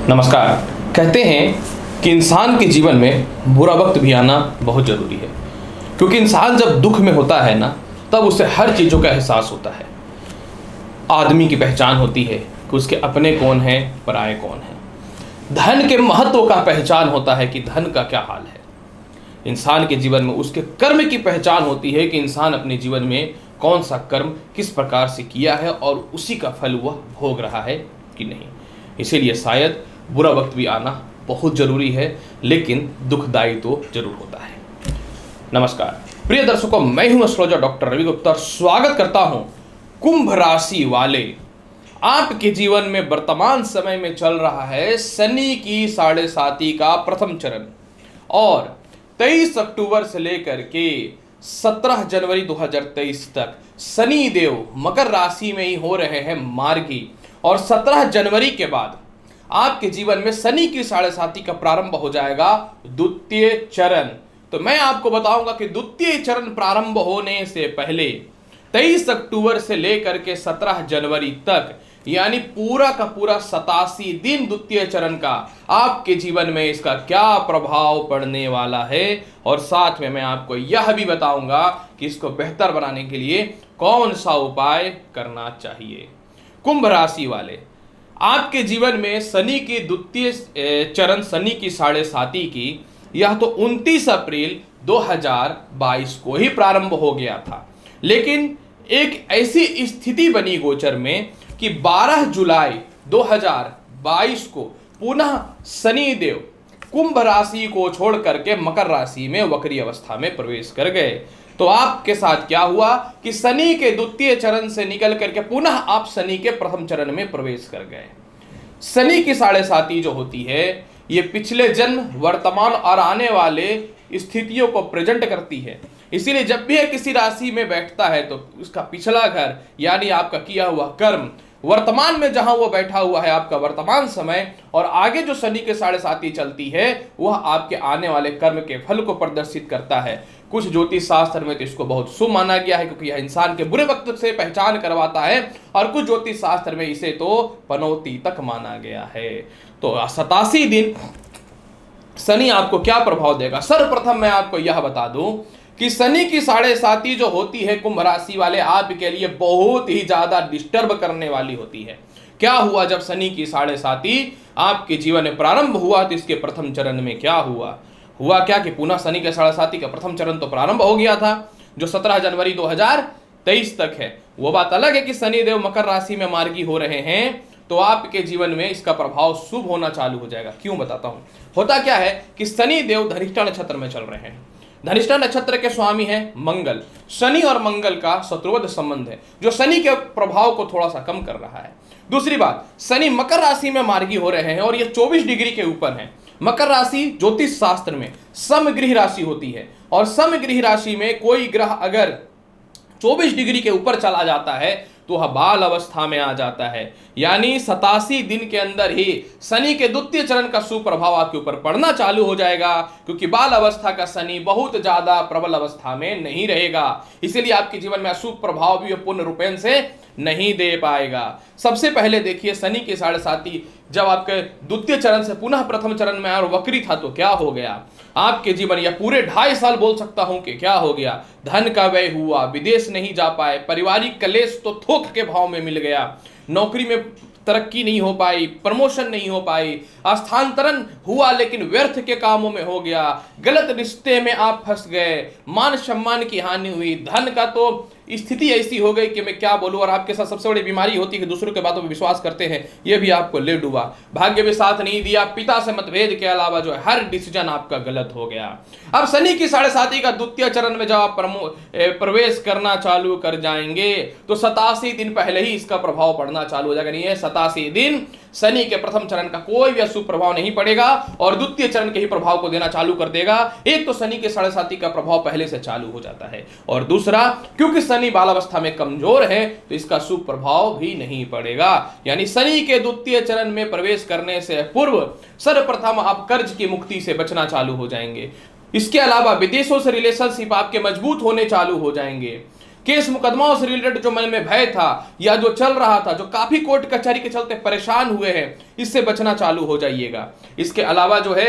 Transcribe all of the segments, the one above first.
नमस्कार। कहते हैं कि इंसान के जीवन में बुरा वक्त भी आना बहुत ज़रूरी है, क्योंकि इंसान जब दुख में होता है ना, तब उसे हर चीज़ों का एहसास होता है। आदमी की पहचान होती है कि उसके अपने कौन हैं, पराये कौन हैं। धन के महत्व का पहचान होता है कि धन का क्या हाल है। इंसान के जीवन में उसके कर्म की पहचान होती है कि इंसान अपने जीवन में कौन सा कर्म किस प्रकार से किया है और उसी का फल वह भोग रहा है कि नहीं। इसीलिए शायद बुरा वक्त भी आना बहुत ज़रूरी है, लेकिन दुखदायी तो जरूर होता है। नमस्कार प्रिय दर्शकों, मैं हूं एस्ट्रोलॉजर डॉक्टर रवि गुप्ता। स्वागत करता हूं कुंभ राशि वाले आपके जीवन में वर्तमान समय में चल रहा है शनि की 7.5 का प्रथम चरण, और 23 अक्टूबर से लेकर के 17 जनवरी 2023 तक शनि देव मकर राशि में ही हो रहे हैं मार्गी, और 17 जनवरी के बाद आपके जीवन में शनि की 7.5 का प्रारंभ हो जाएगा द्वितीय चरण। तो मैं आपको बताऊंगा कि द्वितीय चरण प्रारंभ होने से पहले 23 अक्टूबर से लेकर के 17 जनवरी तक, यानी पूरा का पूरा 87 दिन द्वितीय चरण का आपके जीवन में इसका क्या प्रभाव पड़ने वाला है, और साथ में मैं आपको यह भी बताऊंगा कि इसको बेहतर बनाने के लिए कौन सा उपाय करना चाहिए। कुंभ राशि वाले, आपके जीवन में शनि की द्वितीय चरण, शनि की 7.5 की, यह तो 29 अप्रैल 2022 को ही प्रारंभ हो गया था, लेकिन एक ऐसी स्थिति बनी गोचर में कि 12 जुलाई 2022 को पुनः शनि देव कुंभ राशि को छोड़ करके मकर राशि में वक्री अवस्था में प्रवेश कर गए। तो आपके साथ क्या हुआ कि शनि के द्वितीय चरण से निकल करके पुनः आप शनि के प्रथम चरण में प्रवेश कर गए। शनि की 7.5 जो होती है, ये पिछले जन्म, वर्तमान और आने वाले स्थितियों को प्रेजेंट करती है। इसीलिए जब भी किसी राशि में बैठता है तो उसका पिछला घर, यानी आपका किया हुआ कर्म, वर्तमान में जहां वो बैठा हुआ है आपका वर्तमान समय, और आगे जो शनि के 7.5 चलती है वह आपके आने वाले कर्म के फल को प्रदर्शित करता है। कुछ ज्योतिष शास्त्र में तो इसको बहुत शुभ माना गया है, क्योंकि यह इंसान के बुरे वक्त से पहचान करवाता है, और कुछ ज्योतिष शास्त्र में इसे तो पनौती तक माना गया है। तो 87 दिन शनि आपको क्या प्रभाव देगा, सर्वप्रथम मैं आपको यह बता दूं कि शनि की 7.5 जो होती है कुंभ राशि वाले आपके लिए बहुत ही ज्यादा डिस्टर्ब करने वाली होती है। क्या हुआ जब शनि की 7.5 आपके जीवन में प्रारंभ हुआ, तो इसके प्रथम चरण में क्या हुआ क्या कि पुनः शनि के 7.5 का प्रथम चरण तो प्रारंभ हो गया था, जो 17 जनवरी 2023 तक है। वो बात अलग है कि शनि देव मकर राशि में मार्गी हो रहे हैं, तो आपके जीवन में इसका प्रभाव शुभ होना चालू हो जाएगा। क्यों बताता हूं। होता क्या है कि शनि देव धनिष्ठा नक्षत्र में चल रहे हैं। धनिष्ठा नक्षत्र के स्वामी है मंगल। शनि और मंगल का शत्रुवध संबंध है, जो शनि के प्रभाव को थोड़ा सा कम कर रहा है। दूसरी बात, शनि मकर राशि में मार्गी हो रहे हैं और ये 24 डिग्री के ऊपर है। मकर राशि ज्योतिष शास्त्र में समगृह राशि होती है, और समगृह राशि में कोई ग्रह अगर 24 डिग्री के ऊपर चला जाता है तो वह बाल अवस्था में आ जाता है, यानी 87 दिन के अंदर ही शनि के द्वितीय चरण का सुप्रभाव आपके ऊपर पड़ना चालू हो जाएगा, क्योंकि बाल अवस्था का शनि बहुत ज्यादा प्रबल अवस्था में नहीं रहेगा। इसीलिए आपके जीवन में अशुभ प्रभाव भी पूर्ण रूपेण से नहीं दे पाएगा। सबसे पहले देखिए, शनि की 7.5 जब आपके द्वितीय चरण से पुनः प्रथम चरण में और वक्री था तो क्या हो गया आपके जीवन, या पूरे 2.5 साल बोल सकता हूं कि क्या हो गया। धन का व्यय हुआ, विदेश नहीं जा पाए, पारिवारिक कलेश तो थोक के भाव में मिल गया, नौकरी में तरक्की नहीं हो पाई, प्रमोशन नहीं हो पाई, स्थानांतरण हुआ लेकिन व्यर्थ के कामों में हो गया, गलत रिश्ते में आप फंस गए, मान सम्मान की हानि हुई, धन का तो स्थिति ऐसी हो गई कि मैं क्या बोलूं। और आपके साथ सबसे बड़ी बीमारी होती है कि दूसरों के बातों पर विश्वास करते हैं, यह भी आपको ले डूबा। भाग्य भी साथ नहीं दिया, पिता से मतभेद के अलावा जो है हर डिसीजन आपका गलत हो गया। अब शनि की 7.5 का द्वितीय चरण में जब आप प्रवेश करना चालू कर जाएंगे तो 87 दिन पहले ही इसका प्रभाव पड़ना चालू हो जाएगा। नहीं है, 87 दिन शनि के प्रथम चरण का कोई भी अशुभ प्रभाव नहीं पड़ेगा और द्वितीय चरण के ही प्रभाव को देना चालू कर देगा। एक तो शनि के 7.5 का प्रभाव पहले से चालू हो जाता है, और दूसरा क्योंकि शनि बालावस्था में कमजोर है तो इसका शुभ प्रभाव भी नहीं पड़ेगा। यानी शनि के द्वितीय चरण में प्रवेश करने से पूर्व सर्वप्रथम आप कर्ज की मुक्ति से बचना चालू हो जाएंगे। इसके अलावा विदेशों से रिलेशनशिप आपके मजबूत होने चालू हो जाएंगे। केस मुकदमाओं से रिलेटेड जो मन में भय था या जो चल रहा था, जो काफी कोर्ट कचहरी के चलते परेशान हुए हैं, इससे बचना चालू हो जाइएगा। इसके अलावा जो है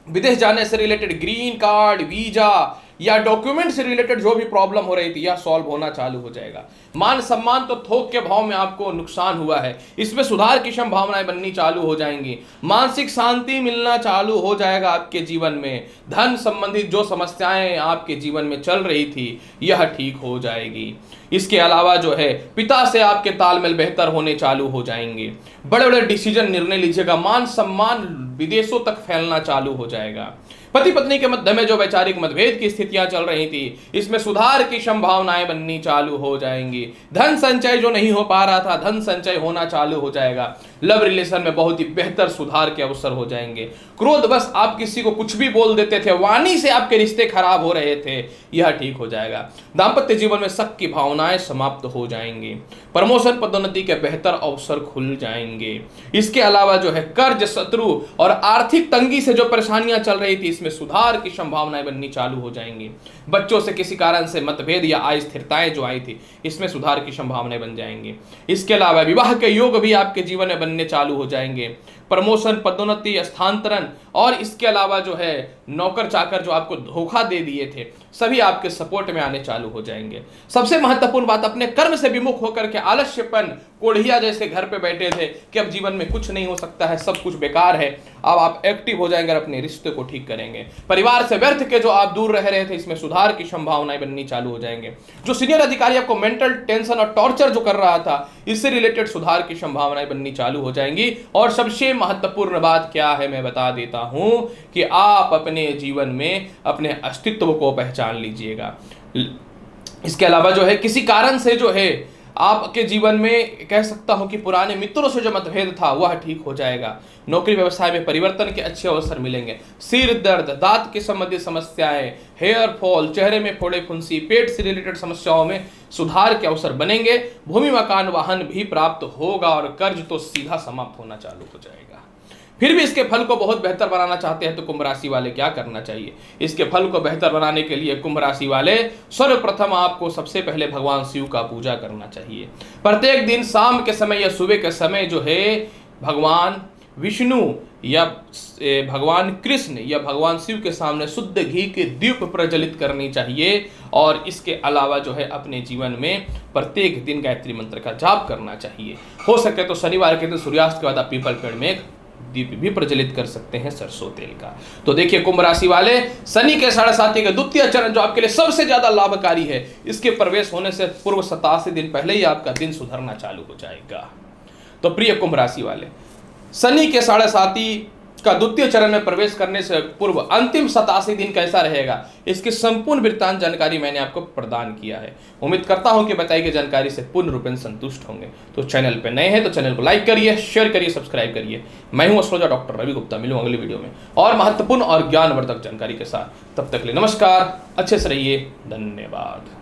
विदेश जाने से रिलेटेड ग्रीन कार्ड, वीजा या डॉक्यूमेंट से रिलेटेड जो भी प्रॉब्लम हो रही थी, यह सॉल्व होना चालू हो जाएगा। मान सम्मान तो थोक के भाव में आपको नुकसान हुआ है, इसमें सुधार की संभावनाएं बननी चालू हो जाएंगी। मानसिक शांति मिलना चालू हो जाएगा आपके जीवन में। धन संबंधित जो समस्याएं आपके जीवन में चल रही थी, यह ठीक हो जाएगी। इसके अलावा जो है पिता से आपके तालमेल बेहतर होने चालू हो जाएंगे। बड़े बड़े डिसीजन निर्णय लीजिएगा। मान सम्मान विदेशों तक फैलना चालू हो जाएगा। पति पत्नी के मध्य में जो वैचारिक मतभेद की स्थितियां चल रही थी, इसमें सुधार की संभावनाएं बननी चालू हो जाएंगी। धन संचय जो नहीं हो पा रहा था, धन संचय होना चालू हो जाएगा। लव रिलेशन में बहुत ही बेहतर सुधार के अवसर हो जाएंगे। क्रोध बस आप किसी को कुछ भी बोल देते थे, वाणी से आपके रिश्ते खराब हो रहे थे, यह ठीक हो जाएगा। दाम्पत्य जीवन में शक की भावनाएं समाप्त हो जाएंगी। प्रमोशन पदोन्नति के बेहतर अवसर खुल जाएंगे। इसके अलावा जो है कर्ज, शत्रु और आर्थिक तंगी से जो परेशानियां चल रही थी, इसमें सुधार की संभावनाएं बननी चालू हो जाएंगी। बच्चों से किसी कारण से मतभेद या अस्थिरताएं जो आई थी, इसमें सुधार की संभावनाएं बन जाएंगी। इसके अलावा विवाह के योग भी आपके जीवन में बनने चालू हो जाएंगे। प्रमोशन, पदोन्नति, स्थानांतरण और इसके अलावा जो है नौकर चाकर जो आपको धोखा दे दिए थे, सभी आपके सपोर्ट में आने चालू हो जाएंगे। सबसे महत्वपूर्ण बात, अपने कर्म से विमुख होकर के आलस्यपन, कोढ़िया जैसे घर पे बैठे थे कि अब जीवन में कुछ नहीं हो सकता है, सब कुछ बेकार है, अब आप एक्टिव हो जाएंगे और अपने रिश्ते को ठीक करेंगे। परिवार से व्यर्थ के जो आप दूर रह रहे थे, इसमें सुधार की संभावनाएं बननी चालू हो जाएंगे। जो सीनियर अधिकारी आपको मेंटल टेंशन और टॉर्चर जो कर रहा था, इससे रिलेटेड सुधार की संभावनाएं बननी चालू हो जाएंगी। और सबसे महत्वपूर्ण बात क्या है, मैं बता देता हूं कि आप अपने जीवन में अपने अस्तित्व को पहचान लीजिएगा। इसके अलावा जो है किसी कारण से जो है आपके जीवन में कह सकता हूं कि पुराने मित्रों से जो मतभेद था, वह ठीक हो जाएगा। नौकरी व्यवसाय में परिवर्तन के अच्छे अवसर मिलेंगे। सिर दर्द, दांत के संबंधित समस्याएं, हेयर फॉल, चेहरे में फोड़े फुंसी, पेट से रिलेटेड समस्याओं में सुधार के अवसर बनेंगे। भूमि, मकान, वाहन भी प्राप्त होगा और कर्ज तो सीधा समाप्त होना चालू हो जाएगा। फिर भी इसके फल को बहुत बेहतर बनाना चाहते हैं तो कुंभ राशि वाले क्या करना चाहिए? इसके फल को बेहतर बनाने के लिए कुंभ राशि वाले सर्वप्रथम आपको सबसे पहले भगवान शिव का पूजा करना चाहिए। प्रत्येक दिन शाम के समय या सुबह के समय जो है भगवान विष्णु या भगवान कृष्ण या भगवान शिव के सामने शुद्ध घी के दीप प्रज्वलित करनी चाहिए। और इसके अलावा जो है अपने जीवन में प्रत्येक दिन गायत्री मंत्र का जाप करना चाहिए। हो सके तो शनिवार के दिन सूर्यास्त के बाद आप पीपल पेड़ में एक दीप भी प्रज्वलित कर सकते हैं सरसों तेल का। तो देखिए कुंभ राशि वाले, शनि के 7.5 के द्वितीय चरण जो आपके लिए सबसे ज्यादा लाभकारी है, इसके प्रवेश होने से पूर्व 87 दिन पहले ही आपका दिन सुधरना चालू हो जाएगा। तो प्रिय कुंभ राशि वाले, शनि के 7.5 का द्वितीय चरण में प्रवेश करने से पूर्व अंतिम 87 दिन कैसा रहेगा, इसकी संपूर्ण वृत्तांत जानकारी मैंने आपको प्रदान किया है। उम्मीद करता हूं कि बताई गई जानकारी से पूर्ण रूपेण संतुष्ट होंगे। तो चैनल पे नए हैं तो चैनल को लाइक करिए, शेयर करिए, सब्सक्राइब करिए। मैं हूं एस्ट्रोलॉजर डॉक्टर रवि गुप्ता। मिलूंगा अगली वीडियो में और महत्वपूर्ण और ज्ञानवर्धक जानकारी के साथ। तब तक के लिए नमस्कार, अच्छे से रहिए, धन्यवाद।